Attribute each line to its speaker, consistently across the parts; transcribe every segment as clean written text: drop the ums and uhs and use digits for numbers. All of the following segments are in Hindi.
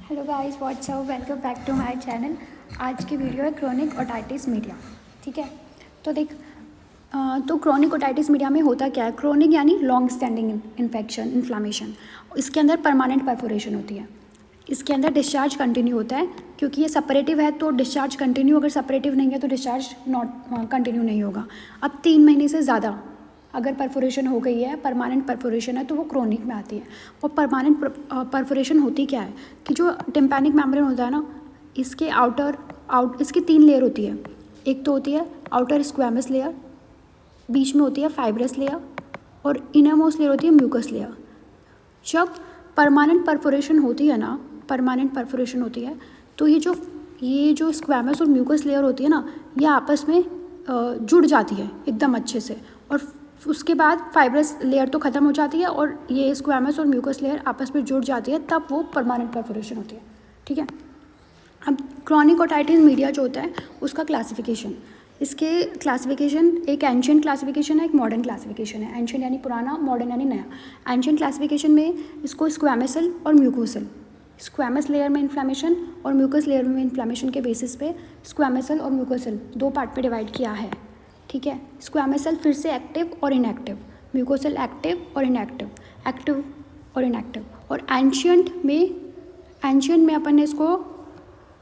Speaker 1: Hello guys, what's up, welcome back to my channel. आज की वीडियो है क्रोनिक ओटाइटिस मीडिया। ठीक है, तो देख तो क्रोनिक ओटाइटिस मीडिया में होता क्या है। क्रोनिक यानी लॉन्ग स्टैंडिंग इन्फेक्शन, इन्फ्लामेशन। इसके अंदर परमानेंट परफोरेशन होती है। इसके अंदर डिस्चार्ज कंटिन्यू होता है, क्योंकि ये सेपरेटिव है तो डिस्चार्ज कंटिन्यू, अगर सेपरेटिव नहीं है तो डिस्चार्ज नॉट कंटिन्यू नहीं होगा। अब 3 महीने से ज़्यादा अगर परफोरेशन हो गई है, परमानेंट परफोरेशन है, तो वो क्रोनिक में आती है। और परमानेंट परफोरेशन होती क्या है कि जो टिम्पैनिक मेम्ब्रेन होता है ना, इसके इसकी 3 लेयर होती है। एक तो होती है आउटर स्क्वैमस लेयर, बीच में होती है फाइब्रस लेयर, और इनरमोस्ट लेयर होती है म्यूकस लेयर। जब परमानेंट परफोरेशन होती है ना, परमानेंट परफोरेशन होती है, तो ये जो स्क्वैमस और म्यूकस लेयर होती है ना, ये आपस में जुड़ जाती है एकदम अच्छे से। और उसके बाद फाइब्रस लेयर तो ख़त्म हो जाती है और ये स्क्वैमस और म्यूकस लेयर आपस में जुड़ जाती है, तब वो परमानेंट परफोरेशन होती है। ठीक है, अब क्रोनिक ओटाइटिस मीडिया जो होता है उसका क्लासिफिकेशन, इसके क्लासिफिकेशन एक एंशिएंट क्लासिफिकेशन है, एक मॉडर्न क्लासिफिकेशन है। एंशिएंट यानी पुराना, मॉडर्न यानी नया। एंशिएंट क्लासिफिकेशन में इसको स्क्वैमसल और म्यूकोसल, स्क्वैमस लेयर में इन्फ्लामेशन और म्यूकस लेयर में इन्फ्लामेशन के बेसिस पे स्क्वैमसल और म्यूकोसल 2 पार्ट पे डिवाइड किया है। ठीक है, स्क्वैमसल फिर से एक्टिव और इनएक्टिव, म्यूकोसल एक्टिव और इनएक्टिव, एक्टिव और इनएक्टिव। और एंशिएंट में अपन ने इसको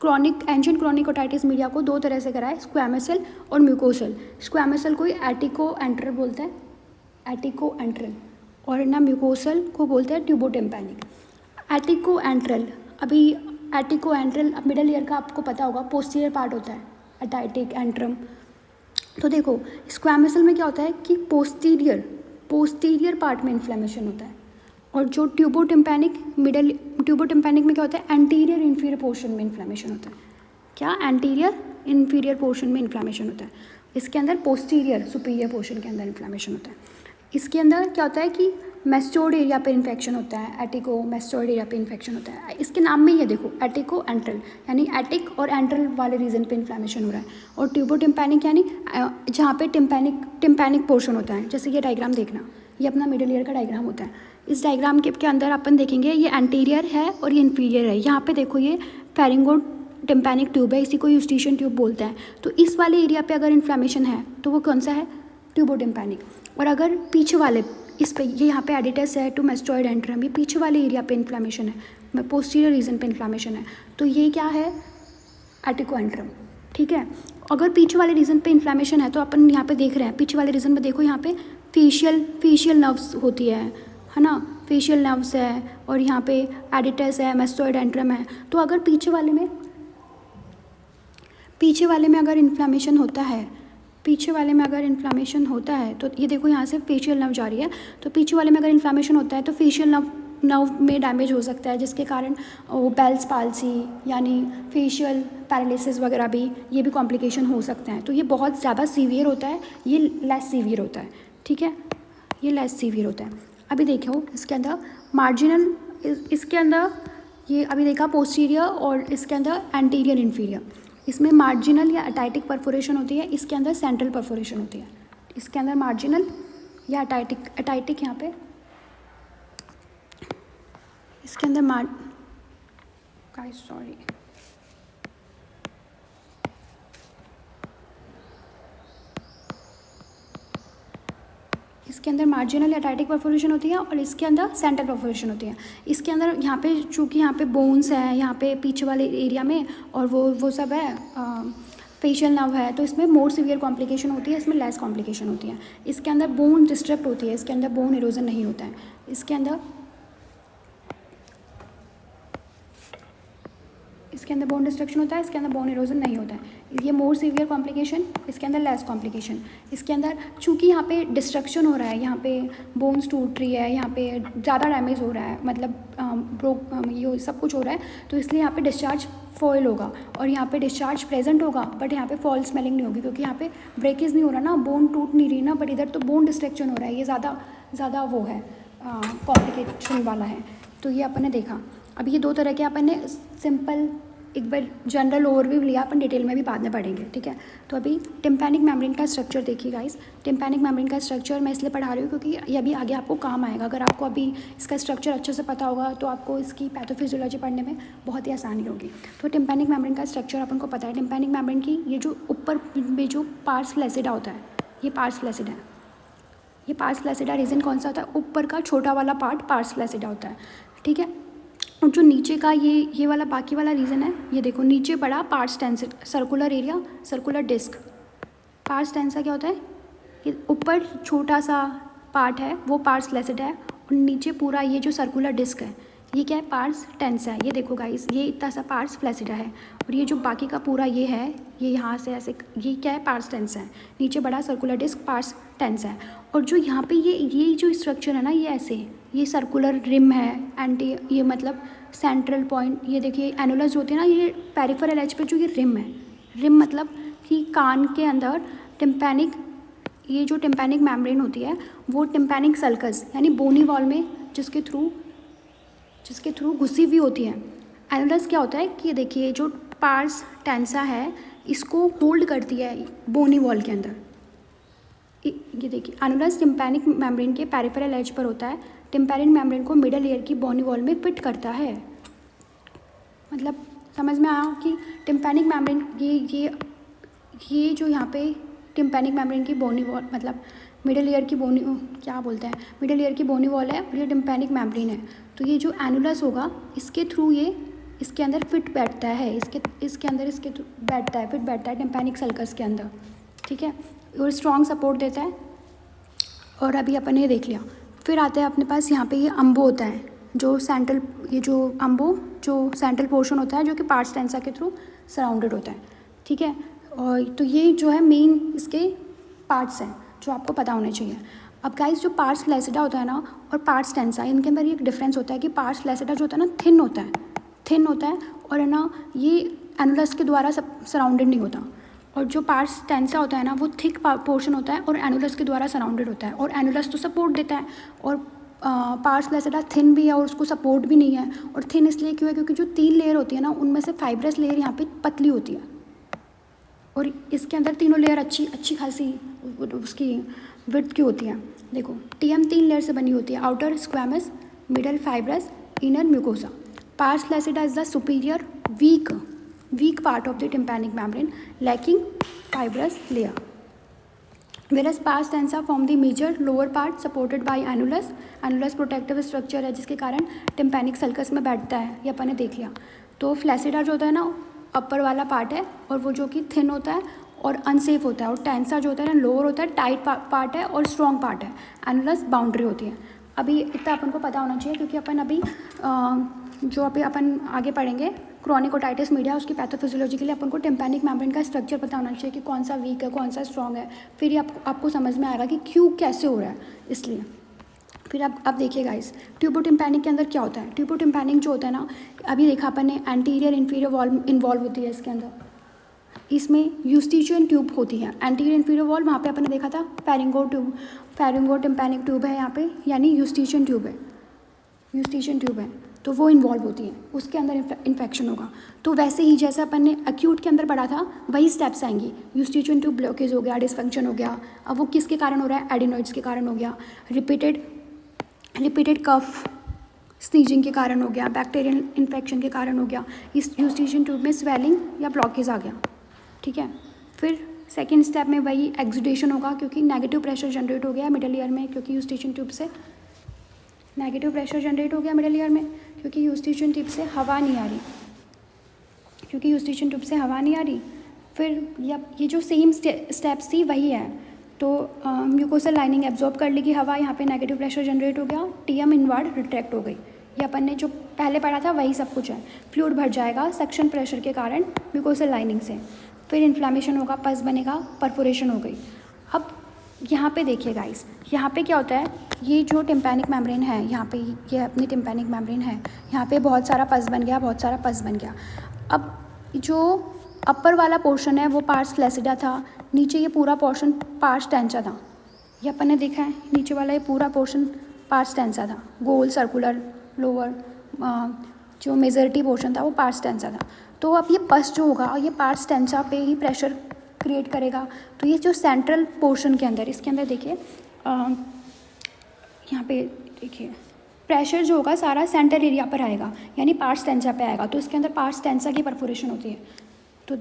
Speaker 1: एंशिएंट क्रोनिक ओटाइटिस मीडिया को 2 तरह से करा है, स्क्वैमसल और म्यूकोसल। स्क्वैमसल को एटिको एंट्रल बोलते हैं, एटिको एंट्रल, और ना म्यूकोसल को बोलते हैं ट्यूबोटिम्पैनिक। एटिको एंट्रल, अभी एटिको एंट्रल मिडल ईयर का आपको पता होगा, पोस्टीरियर पार्ट होता है एटाइटिक एंट्रम। तो देखो स्क्वैमसल में क्या होता है कि पोस्टीरियर पार्ट में इन्फ्लेमेशन होता है, और जो ट्यूबोटिम्पैनिक में क्या होता है, एंटीरियर इन्फीरियर पोर्शन में इन्फ्लेमेशन होता है। क्या? एंटीरियर इन्फीरियर पोर्शन में इन्फ्लेमेशन होता है। इसके अंदर पोस्टीरियर सुपीरियर पोर्शन के अंदर इन्फ्लेमेशन होता है। इसके अंदर क्या होता है कि मेस्टोइड एरिया पे इन्फेक्शन होता है, एटिको मेस्टोइड एरिया पे इन्फेक्शन होता है। इसके नाम में ये देखो एटिको एंट्रल, यानी एटिक और एंट्रल वाले रीजन पे इन्फ्लेमेशन हो रहा है। और ट्यूबोटिम्पैनिक यानी जहाँ पे टिम्पैनिक पोर्शन होता है। जैसे ये डायग्राम देखना, ये अपना मिडिल ईयर का डायग्राम होता है। इस डायग्राम के अंदर अपन देखेंगे ये एंटीरियर है और ये इन्फीरियर है। यहाँ पे देखो ये फेरिंगो टिम्पैनिक ट्यूब है, इसी को यूस्टिशियन ट्यूब बोलते हैं। तो इस वाले एरिया पे अगर इन्फ्लेमेशन है तो वो कौन सा है? ट्यूबोटिम्पैनिक। और अगर पीछे वाले इस पे, ये यहाँ पे एडिटस है टू मेस्टोइड एंट्रम, ये पीछे वाले एरिया पे इन्फ्लेमेशन है, पोस्टीरियर रीजन पे इन्फ्लेमेशन है, तो ये क्या है? एटिको एंट्रम। ठीक है, अगर पीछे वाले रीजन पे इन्फ्लेमेशन है तो अपन यहाँ पे देख रहे हैं, पीछे वाले रीजन में देखो यहाँ पे फेशियल नर्व्स होती है ना, फेशियल नर्व्स है, और यहाँ पे एडिटस है, मेस्टोइड एंट्रम है। तो अगर पीछे वाले में अगर इन्फ्लेमेशन होता है, तो ये देखो यहाँ से फेशियल नर्व जा रही है, तो पीछे वाले में अगर इन्फ्लेमेशन होता है तो फेशियल नर्व में डैमेज हो सकता है, जिसके कारण वो बेल्स पाल्सी यानी फेशियल पैरालिसिस वगैरह भी, ये भी कॉम्प्लिकेशन हो सकते हैं। तो ये बहुत ज़्यादा सीवियर होता है, ये लेस सीवियर होता है। ठीक है, ये लेस सीवियर होता है। अभी देखो इसके अंदर मार्जिनल, इसके अंदर ये अभी देखा पोस्टीरियर, और इसके अंदर एंटीरियर इन्फीरियर। इसमें मार्जिनल या अटाइटिक परफोरेशन होती है, इसके अंदर सेंट्रल परफोरेशन होती है। इसके अंदर मार्जिनल या अटाइटिक यहाँ पे, इसके अंदर इसके अंदर मार्जिनल या अटाइटिक परफोरेशन होती है, और इसके अंदर सेंट्रल परफोरेशन होती है। इसके अंदर यहाँ पे चूँकि यहाँ पे बोन्स है, यहाँ पे पीछे वाले एरिया में, और वो सब है, फेशियल नर्व है, तो इसमें मोर सीवियर कॉम्प्लिकेशन होती है, इसमें लेस कॉम्प्लिकेशन होती है। इसके अंदर बोन डिस्टर्ब होती है, इसके अंदर बोन इरोजन नहीं होता है। इसके अंदर बोन डिस्ट्रक्शन होता है, इसके अंदर बोन इरोजन नहीं होता है। ये मोर सीवियर कॉम्प्लिकेशन, इसके अंदर लेस कॉम्प्लिकेशन। इसके अंदर चूँकि यहाँ पे डिस्ट्रक्शन हो रहा है, यहाँ पे बोन्स टूट रही है, यहाँ पे ज़्यादा डैमेज हो रहा है, मतलब ये सब कुछ हो रहा है, तो इसलिए यहाँ पे डिस्चार्ज फॉइल होगा, और यहाँ पे डिस्चार्ज प्रेजेंट होगा, बट यहाँ पे फॉल स्मेलिंग नहीं होगी, क्योंकि यहाँ पे ब्रेकेज नहीं हो रहा ना, बोन टूट नहीं रही ना, बट इधर तो बोन डिस्ट्रक्शन हो रहा है, ये ज़्यादा वो है, कॉम्प्लिकेशन वाला है। तो ये अपन ने देखा। अब ये 2 तरह के अपन ने सिंपल एक बार जनरल ओवरव्यू लिया, अपन डिटेल में भी बाद में पढ़ेंगे, ठीक है। तो अभी टिम्पैनिक मेम्ब्रेन का स्ट्रक्चर देखिए गाइस। टिम्पैनिक मेम्ब्रेन का स्ट्रक्चर मैं इसलिए पढ़ा रही हूँ क्योंकि ये अभी आगे आपको काम आएगा। अगर आपको अभी इसका स्ट्रक्चर अच्छे से पता होगा तो आपको इसकी पैथोफिजियोलॉजी पढ़ने में बहुत ही आसानी होगी। तो टिम्पैनिक मेम्ब्रेन का स्ट्रक्चर अपन को पता है। टिम्पैनिक मेम्ब्रेन की ये जो ऊपर में जो पार्स फ्लैसिडा होता है, ये पार्स फ्लैसिडा है। ये पार्स फ्लैसिडा रीजन कौन सा होता है? ऊपर का छोटा वाला पार्ट पार्स फ्लैसिडा होता है, ठीक है। और जो नीचे का ये वाला बाकी वाला रीजन है, ये देखो नीचे बड़ा pars tensa, circular area, circular disc. Pars tensa क्या होता है? ये ऊपर छोटा सा पार्ट है वो पार्स फ्लैसिडा है, और नीचे पूरा ये जो सर्कुलर डिस्क है ये क्या है? पार्स टेंसा है। ये देखो गाइस, ये इतना सा पार्स फ्लैसिडा है, और ये जो बाकी का पूरा ये है, ये यहाँ से ऐसे, ये क्या है? पार्स टेंसा है। नीचे बड़ा सर्कुलर डिस्क पार्स टेंसा है। और जो यहाँ पे ये जो स्ट्रक्चर है ना, ये ऐसे, ये सर्कुलर रिम है, एंटी, ये मतलब सेंट्रल पॉइंट, ये देखिए एनुलस होती है ना, ये पेरिफेरल एज पे जो ये रिम है, रिम मतलब कि कान के अंदर टिम्पैनिक, ये जो टिम्पैनिक मेम्ब्रेन होती है वो टिम्पैनिक सल्कस यानी बोनी वॉल में जिसके थ्रू घुसी हुई होती है। एनुलस क्या होता है कि ये देखिए जो पार्स टेंसा है इसको होल्ड करती है बोनी वॉल के अंदर। ये देखिए एनुलस टिम्पैनिक मेम्ब्रेन के पेरिफेरल एज पर होता है। टिम्पैनिक मेम्ब्रेन को मिडल ईयर की बोनी वॉल में फिट करता है। मतलब समझ में आया कि टिम्पैनिक मेम्ब्रेन ये जो यहाँ पे टिम्पैनिक मेम्ब्रेन की बोनी वॉल, मतलब मिडल ईयर की बोनी, क्या बोलते हैं, मिडल ईयर की बोनी वॉल है, और ये टिम्पैनिक मेम्ब्रेन है। तो ये जो एनुलस होगा इसके थ्रू ये इसके अंदर फिट बैठता है, इसके अंदर इसके बैठता है, फिट बैठता है टिम्पैनिक सल्कस के अंदर, ठीक है, और स्ट्रॉन्ग सपोर्ट देता है। और अभी अपन ये देख लिया। फिर आते हैं अपने पास यहाँ पे ये अम्बो होता है, जो सेंट्रल, ये जो अम्बो जो सेंट्रल पोर्शन होता है जो कि पार्स टेंसा के थ्रू सराउंडेड होता है, ठीक है। और तो ये जो है मेन इसके पार्ट्स हैं जो आपको पता होने चाहिए। अब गाइस जो पार्स फ्लैसिडा होता है ना और पार्स टेंसा, इनके अंदर एक डिफरेंस होता है कि पार्स फ्लैसिडा जो होता है ना थिन होता है और है ना ये एनुलस के द्वारा सराउंडेड नहीं होता, और जो पार्स टेंसा होता है ना वो थिक पोर्शन होता है और एनुलस के द्वारा सराउंडेड होता है, और एनुलस तो सपोर्ट देता है, और पार्स फ्लैसिडा थिन भी है और उसको सपोर्ट भी नहीं है। और थिन इसलिए क्यों है? क्योंकि जो 3 लेयर होती है ना उनमें से फाइब्रस लेयर यहाँ पे पतली होती है, और इसके अंदर तीनों लेयर अच्छी खासी उसकी विड्थ की होती है। देखो टीएम 3 लेयर से बनी होती है, outer squamous, middle fibrous, inner mucosa. Pars flaccida is the superior weak part of the tympanic membrane lacking fibrous layer, whereas pars tensa form the major lower part supported by annulus protective structure है जिसके कारण tympanic sulcus में बैठता है, ये अपन ने देख लिया। तो फ्लैसिडा जो होता है ना अपर वाला पार्ट है, और वो जो कि थिन होता है और अनसेफ होता है, और टेंसा जो होता है ना लोअर होता है, टाइट पार्ट है और स्ट्रॉन्ग पार्ट है, एनुलस बाउंड्री होती है। अभी इतना अपन को पता होना चाहिए क्योंकि अपन अभी जो अभी अपन आगे पढ़ेंगे क्रॉनिक ओटाइटिस मीडिया, उसकी पैथोफिजियोलॉजी के लिए अपन को टिम्पैनिक मेम्ब्रेन का स्ट्रक्चर पता होना चाहिए कि कौन सा वीक है कौन सा स्ट्रॉन्ग है, फिर ही आपको समझ में आएगा कि क्यों कैसे हो रहा है। इसलिए फिर अब देखिए गाइस ट्यूबोटिम्पैनिक के अंदर क्या होता है। ट्यूबोटिम्पैनिक जो होता है ना, अभी देखा अपन ने एंटीरियर इन्फीरियर वॉल इन्वॉल्व होती है इसके अंदर, इसमें यूस्टिशियन ट्यूब होती है। एंटीरियर इन्फीरियर वॉल वहाँ पे अपन ने देखा था फेरिंगो टिम्पैनिक ट्यूब है यहाँ पे, यानी यूस्टिशियन ट्यूब है, तो वो इन्वॉल्व होती है, उसके अंदर इन्फेक्शन होगा। तो वैसे ही जैसे अपन ने एक्यूट के अंदर पढ़ा था वही स्टेप्स आएंगी। यूस्टिशियन ट्यूब ब्लॉकेज हो गया, डिसफंक्शन हो गया, अब वो किसके कारण हो रहा है? एडिनोइड्स के कारण हो गया। रिपीटेड कफ स्नीजिंग के कारण हो गया, बैक्टीरियल इन्फेक्शन के कारण हो गया, इस यूस्टिशियन ट्यूब में स्वेलिंग या ब्लॉकेज आ गया, ठीक है। फिर सेकेंड स्टेप में वही एक्सुडेशन होगा क्योंकि नेगेटिव प्रेशर जनरेट हो गया मिडल ईयर में, क्योंकि यूस्टिशियन ट्यूब से नेगेटिव प्रेशर जनरेट हो गया मिडल ईयर में, क्योंकि यूस्टिशियन ट्यूब से हवा नहीं आ रही, फिर ये जो सेम स्टेप्स थी वही है। तो म्यूकोसल लाइनिंग एब्जॉर्ब कर लेगी हवा, यहाँ पे नेगेटिव प्रेशर जनरेट हो गया, टीएम इनवर्ड रिट्रैक्ट हो गई। ये अपन ने जो पहले पढ़ा था वही सब कुछ है। फ्लूइड भर जाएगा सक्शन प्रेशर के कारण म्यूकोसल लाइनिंग से, फिर इन्फ्लामेशन होगा, पस बनेगा, परफोरेशन हो गई। अब यहाँ पे देखिए गाइस, यहाँ पे क्या होता है, ये जो टिम्पैनिक मेम्ब्रेन है यहाँ पे, ये अपनी टिम्पैनिक मेम्ब्रेन है, यहाँ पे बहुत सारा पस बन गया। अब जो अपर वाला पोर्शन है वो पार्स फ्लैसिडा था, नीचे ये पूरा पोर्शन पार्स टेंसा था, ये अपन ने देखा है, नीचे वाला ये पूरा पोर्शन पार्स टेंसा था, गोल सर्कुलर लोअर जो मेजॉरिटी पोर्शन था वो पार्स टेंसा था। तो अब ये पस जो होगा ये पार्स टेंसा पे ही प्रेशर क्रिएट करेगा। तो ये जो सेंट्रल पोर्शन के अंदर, इसके अंदर देखिए यहाँ पे देखिए प्रेशर जो होगा सारा सेंट्रल एरिया पर आएगा, यानी पार्स टेंसा पे आएगा। तो इसके अंदर पार्स टेंसा की परफोरेशन होती है। तो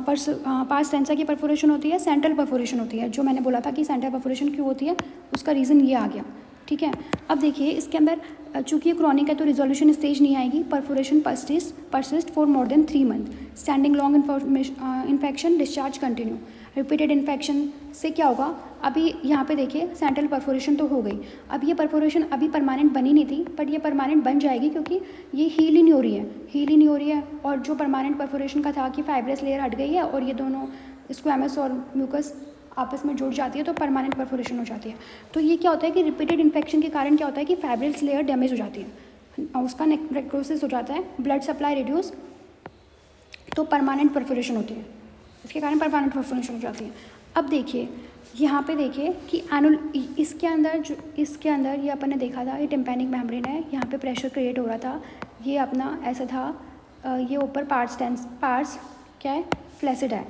Speaker 1: पार्स टेंसा की परफोरेशन होती है, सेंट्रल परफोरेशन होती है। जो मैंने बोला था कि सेंट्रल परफोरेशन क्यों होती है, उसका रीज़न ये आ गया। ठीक है, अब देखिए इसके अंदर चूंकि ये क्रॉनिक है तो रिजोल्यूशन स्टेज नहीं आएगी। Perforation persist for more than 3 month. Standing long infection, discharge continue. Repeated infection से क्या होगा, अभी यहाँ पे देखिए सेंट्रल परफोरेशन तो हो गई। अब ये परफोरेशन अभी परमानेंट बनी नहीं थी, बट ये परमानेंट बन जाएगी क्योंकि ये हील ही नहीं हो रही है। और जो परमानेंट परफोरेशन का था कि फाइब्रस लेयर हट गई है और ये दोनों स्क्वैमस और म्यूकस आपस में जुड़ जाती है तो परमानेंट परफोरेशन हो जाती है। तो ये क्या होता है कि रिपीटेड इन्फेक्शन के कारण क्या होता है कि फाइब्रस लेयर डैमेज हो जाती है, उसका नेक्रोसिस हो जाता है, ब्लड सप्लाई रिड्यूस, तो परमानेंट परफोरेशन होती है, इसके कारण परमानेंट परफोरेशन हो जाती है। अब देखिए यहाँ पे देखिए कि इसके अंदर ये अपन ने देखा था, ये टिम्पैनिक मेम्ब्रेन है, यहाँ पे प्रेशर क्रिएट हो रहा था, ये अपना ऐसा था, ये ऊपर पार्स क्या है, फ्लैसिड है,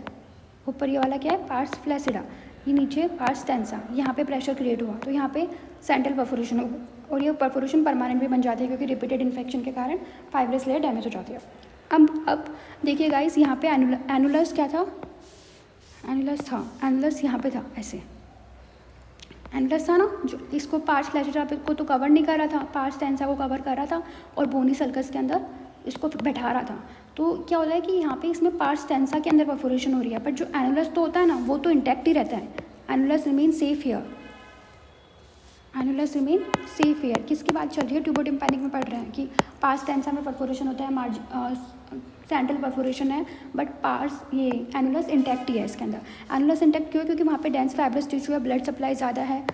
Speaker 1: ऊपर ये वाला क्या है, पार्स फ्लैसिडा, ये नीचे पार्स टेंसा, यहाँ पे प्रेशर क्रिएट हुआ तो यहाँ पे सेंट्रल परफोरेशन होगा और ये परफोरेशन परमानेंट भी बन जाती है क्योंकि रिपीटेड इन्फेक्शन के कारण फाइब्रस लेयर डैमेज हो जाती है। अब देखिए गाइस, यहाँ पे एनुलस क्या था, एनुलस यहाँ पे था, ऐसे एनुलस था ना, जो इसको पार्स फ्लैसिडा को तो कवर नहीं कर रहा था, पार्स टेंसा को कवर कर रहा था और बोनी सल्कस के अंदर इसको बैठा रहा था। तो क्या होता है कि यहाँ पे इसमें पार्स टेंसा के अंदर परफोरेशन हो रही है, बट जो एनुलस तो होता है ना वो तो इंटैक्ट ही रहता है। Annulus remain safe here. किसकी बात चल रही है, ट्यूबोटिम्पैनिक में पढ़ रहे हैं कि पार्स टेंसा में परफोरेशन होता है, सेंट्रल परफोरेशन है, बट पार्स ये एनुलस इंटैक्ट ही है। इसके अंदर एनुलस इंटैक्ट क्यों है, क्योंकि वहाँ पे डेंस फाइब्रस टिश्यू है, ब्लड सप्लाई ज़्यादा है,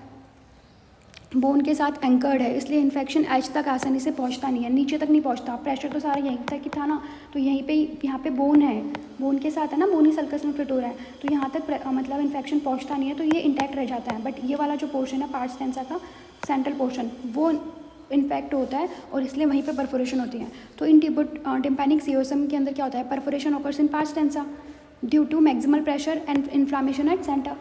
Speaker 1: बोन के साथ एंकर्ड है, इसलिए इन्फेक्शन एज तक आसानी से पहुंचता नहीं है, नीचे तक नहीं पहुंचता। प्रेशर तो सारा यहीं तक ही था ना, तो यहीं पे यहाँ पे बोन है, बोन के साथ है ना, बोनी सल्कस में फिट हो रहा है, तो यहाँ तक मतलब इन्फेक्शन पहुंचता नहीं है, तो ये इंटैक्ट रह जाता है। बट ये वाला जो पोर्शन है पार्स टेंसा का सेंट्रल पोर्शन, वो इन्फेक्ट होता है और इसलिए वहीं पर परफोरेशन होती है। तो इन टिम्पैनिक सीओएसएम के अंदर क्या होता है, perforation occurs in pars tensa due to maximal pressure and inflammation at centre,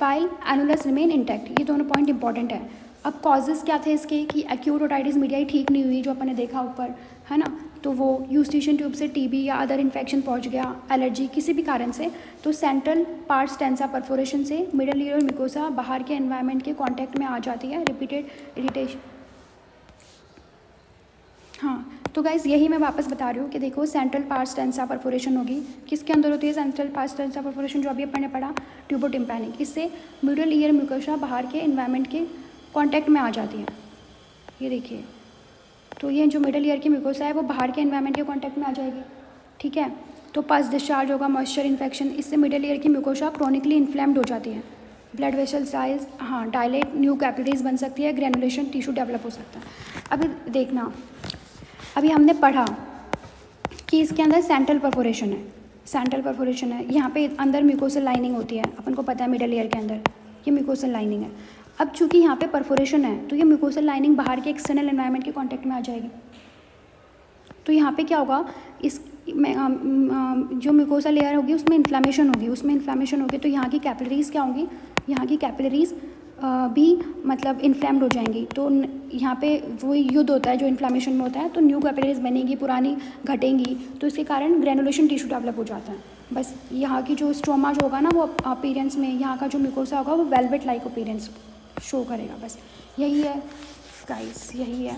Speaker 1: while annulus remain intact. ये दोनों पॉइंट इंपॉर्टेंट है। अब कॉजेज़ क्या थे इसके, कि एक्यूट ओटाइटिस मीडियाई ठीक नहीं हुई, जो अपन ने देखा ऊपर है ना, तो वो यूस्टेशन ट्यूब से टीबी या अदर इन्फेक्शन पहुंच गया, एलर्जी किसी भी कारण से, तो सेंट्रल पार्स टेंसा परफोरेशन से मिडल ईयर मिकोसा बाहर के एनवायरनमेंट के कांटेक्ट में आ जाती है, रिपीटेड इरिटेशन। हाँ, तो गाइज यही मैं वापस बता रही हूँ कि देखो सेंट्रल पार्स टेंसा परफोरेशन होगी, किसके अंदर होती है सेंट्रल पार्स टेंसा परफोरेशन, जो अभी अपन ने पढ़ा ट्यूबोटिम्पैनिक, इससे मिडल ईयर मिकोसा बाहर के एनवायरनमेंट के कांटेक्ट में आ जाती है। ये देखिए, तो ये जो मिडल ईयर की म्यूकोसा है वो बाहर के एनवायरनमेंट के कांटेक्ट में आ जाएगी। ठीक है, तो पस डिस्चार्ज होगा, मॉइस्चर इन्फेक्शन, इससे मिडल ईयर की म्यूकोसा क्रॉनिकली इन्फ्लेम्ड हो जाती है, blood vessel size dilate, new capillaries बन सकती है, ग्रेनुलेशन टिश्यू डेवलप हो सकता है। अभी देखना, अभी हमने पढ़ा कि इसके अंदर सेंट्रल परफोरेशन है, यहाँ पे अंदर म्यूकोसल लाइनिंग होती है, अपन को पता है मिडल ईयर के अंदर ये म्यूकोसल लाइनिंग है। अब चूंकि यहाँ पे परफोरेशन है तो ये म्यूकोसल लाइनिंग बाहर के एक्सटर्नल एनवायरनमेंट के कांटेक्ट में आ जाएगी, तो यहाँ पे क्या होगा, इस जो म्यूकोसा लेयर होगी उसमें इन्फ्लामेशन होगी, तो यहाँ की कैपिलरीज क्या होंगी, यहाँ की कैपिलरीज भी मतलब इन्फ्लेम्ड हो जाएंगी। तो यहाँ पे वही युद्ध होता है जो इन्फ्लामेशन में होता है, तो न्यू कैपिलरीज बनेगी, पुरानी घटेंगी, तो इसके कारण ग्रेनुलेशन टिश्यू डेवलप हो जाता है। बस यहाँ की जो स्ट्रोमा जो होगा ना वो अपीयरेंस में, यहाँ का जो म्यूकोसा होगा वो वेलवेट लाइक अपीयरेंस शो करेगा। बस यही है गाइस, यही है।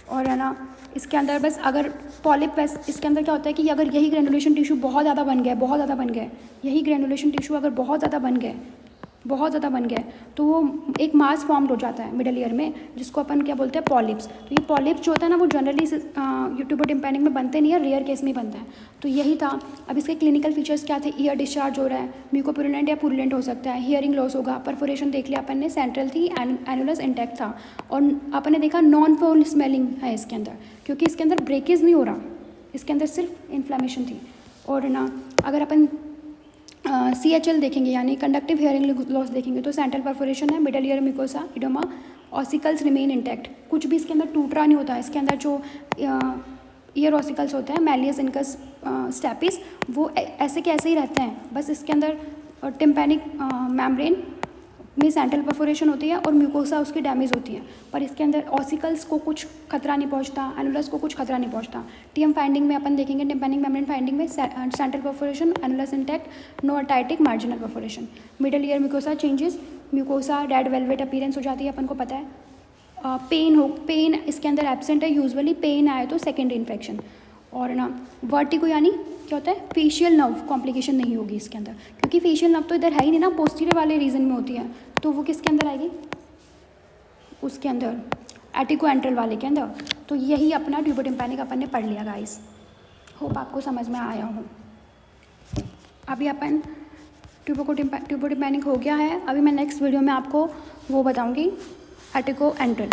Speaker 1: और है ना, इसके अंदर बस अगर पॉलिप, इसके अंदर क्या होता है कि अगर यही ग्रेनुलेशन टिश्यू बहुत ज़्यादा बन गए, यही ग्रेनुलेशन टिश्यू अगर बहुत ज़्यादा बन गए तो वो एक मास फॉर्म्ड हो जाता है मिडल ईयर में, जिसको अपन क्या बोलते हैं, पॉलिप्स। तो ये पॉलिप्स जो होता है ना वो जनरली ट्यूबोटिम्पैनिक में बनते नहीं है, रेयर केस में बनता है। तो यही था। अब इसके क्लिनिकल फीचर्स क्या थे, ईयर डिस्चार्ज हो रहा है, म्यूकोपुरुलेंट या पुरुलेंट हो सकता है, हियरिंग लॉस होगा, परफोरेशन देख लिया अपन ने, सेंट्रल थी, एनुलस इंटैक्ट था, और अपन ने देखा नॉन फाउल स्मेलिंग है इसके अंदर, क्योंकि इसके अंदर ब्रेकेज नहीं हो रहा, इसके अंदर सिर्फ इन्फ्लेमेशन थी। और ना अगर अपन CHL देखेंगे यानी कंडक्टिव हियरिंग लॉस देखेंगे तो सेंट्रल परफोरेशन है, middle ear mucosa, oedema, ossicles remain intact, कुछ भी इसके अंदर टूट रहा नहीं होता है। इसके अंदर जो ईयर ऑसिकल्स होते हैं, मैलियस इनकस स्टेपिस, वो ऐसे के ऐसे ही रहते हैं, बस इसके अंदर टिम्पैनिक मेम्ब्रेन में सेंट्रल परफोरेशन होती है और म्यूकोसा उसकी डैमेज होती है, पर इसके अंदर ऑसिकल्स को कुछ खतरा नहीं पहुंचता, एनुलस को कुछ खतरा नहीं पहुंचता। टीएम फाइंडिंग में अपन देखेंगे, टिम्पैनिक मेम्ब्रेन फाइंडिंग में central perforation, annulus intact, no attic marginal perforation. Middle ear mucosa changes, mucosa red velvet appearance हो जाती है, अपन को पता है। पेन इसके अंदर एब्सेंट है यूजुअली, पेन आए तो सेकेंडरी इन्फेक्शन। और ना वर्टिगो यानी क्या होता है, फेशियल नर्व कॉम्प्लिकेशन नहीं होगी इसके अंदर, क्योंकि फेशियल नर्व तो इधर है ही नहीं ना, पोस्टीरियर वाले रीजन में होती है, तो वो किसके अंदर आएगी, उसके अंदर एटिकोएंट्रल वाले के अंदर। तो यही अपना ट्यूबोटिम्पैनिक अपन ने पढ़ लिया गाइस, होप आपको समझ में आया हो। अभी अपन ट्यूबोटिम्पैनिक हो गया है, अभी मैं नेक्स्ट वीडियो में आपको वो बताऊंगी एटिकोएंट्रल।